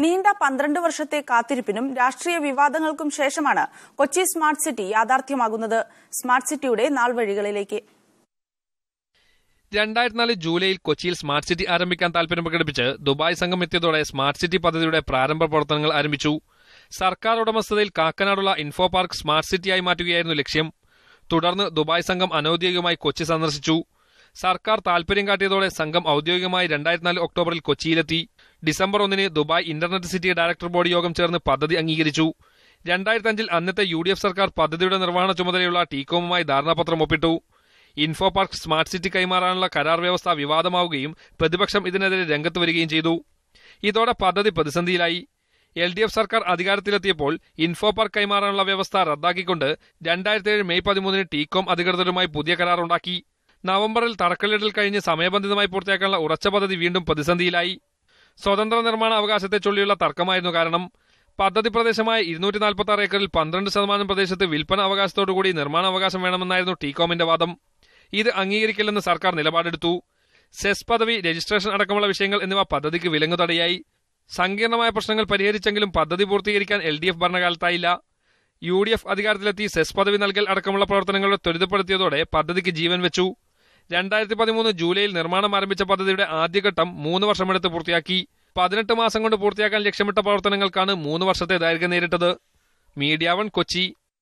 നീണ്ട 12 വർഷത്തെ കാത്തിരിപ്പിനും രാഷ്ട്രീയ വിവാദങ്ങൾക്കും ശേഷമാണ് കൊച്ചി സ്മാർട്ട് സിറ്റി യാഥാർത്ഥ്യമാകുന്നത്. സ്മാർട്ട് സിറ്റിയുടെ നാൾവഴികളിലേക്ക്. 2004 ജൂലൈയിൽ കൊച്ചിയിൽ സ്മാർട്ട് സിറ്റി ആരംഭിക്കാൻ താൽപര്യം പ്രകടിപ്പിച്ച് ദുബായ് സംഘം എത്തിയതോടെ സ്മാർട്ട് സിറ്റി പദ്ധതിയുടെ പ്രാരംഭ പ്രവർത്തനങ്ങൾ ആരംഭിച്ചു. സർക്കാർ ഉടമസ്ഥതയിൽ കാക്കനാടുള്ള ഇൻഫോ പാർക്ക് സ്മാർട്ട് സിറ്റിയായി മാറ്റുകയായിരുന്നു ലക്ഷ്യം. തുടർന്ന് ദുബായ് സംഘം അനൌദ്യോഗികമായി കൊച്ചി സന്ദർശിച്ചു. സർക്കാർ താൽപര്യം കാട്ടിയതോടെ സംഘം ഔദ്യോഗികമായി 2004 ഒക്ടോബറിൽ കൊച്ചിയിലെത്തി. December 1 Dubai internet city director board യോഗം ചേർന്ന് പദ്ധതി അംഗീകരിച്ചു. 2005 അന്നത്തെ UDF സർക്കാർ പദ്ധതിയുടെ നിർവഹണ ചുമതലയുള്ള ടീകോമുമായി ധാരണാപത്രം ഒപ്പിട്ടു. ഇൻഫോ പാർക്ക് സ്മാർട്ട് സിറ്റി കൈമാറാനുള്ള കരാർ വ്യവസ്ഥ വിവാദമാവുകയും പ്രതിപക്ഷം ഇതിനെതിരെ രംഗത്ത് വരികയും ചെയ്തു. ഇതോടെ പദ്ധതി പ്രതിസന്ധിയിലായി. LDF സർക്കാർ അധികാരത്തിലെത്തിയപ്പോൾ ഇൻഫോ പാർക്ക് കൈമാറാനുള്ള വ്യവസ്ഥ റദ്ദാക്കിക്കൊണ്ട് 2007 മെയ് 13 ടീകോം അധികൃതരുമായി പുതിയ കരാർ ഉണ്ടാക്കി. നവംബറിൽ തറക്കല്ലിടൽ കഴിഞ്ഞ് സമയബന്ധിതമായി പൂർത്തിയാക്കാനുള്ള ഉറച്ച പദ്ധതി വീണ്ടും പ്രതിസന്ധിയിലായി. സ്വതന്ത്ര നിർമ്മാണ അവകാശത്തെ ചൊല്ലിയുള്ള തർക്കമായിരുന്നു കാരണം. പദ്ധതി പ്രദേശമായ 246 ഏക്കറിൽ 12% പ്രദേശത്ത് വിൽപ്പന അവകാശത്തോടുകൂടി നിർമ്മാണ അവകാശം വേണമെന്നായിരുന്നു ടീകോമിന്റെ വാദം. ഇത് അംഗീകരിക്കില്ലെന്ന് സർക്കാർ നിലപാടെടുത്തു. സെസ് പദവി, രജിസ്ട്രേഷൻ അടക്കമുള്ള വിഷയങ്ങൾ എന്നിവ പദ്ധതിക്ക് വിലങ്ങുതടിയായി. സങ്കീർണമായ പ്രശ്നങ്ങൾ പരിഹരിച്ചെങ്കിലും പദ്ധതി പൂർത്തീകരിക്കാൻ LDF ഭരണകാലത്തായില്ല. UDF അധികാരത്തിലെത്തി സെസ് പദവി നൽകൽ അടക്കമുള്ള പ്രവർത്തനങ്ങളെ ത്വരിതപ്പെടുത്തിയതോടെ പദ്ധതിക്ക് ജീവൻ വെച്ചു. 2013 ജൂലൈയിൽ നിർമ്മാണം ആരംഭിച്ച പദ്ധതിയുടെ ആദ്യഘട്ടം 3 വർഷമെടുത്ത് പൂർത്തിയാക്കി. 18 മാസം കൊണ്ട് പൂർത്തിയാക്കാൻ ലക്ഷ്യമിട്ട പ്രവർത്തനങ്ങൾക്കാണ് 3 വർഷത്തെ ദൈർഘ്യം നേരിട്ടത്. മീഡിയ 1 കൊച്ചി.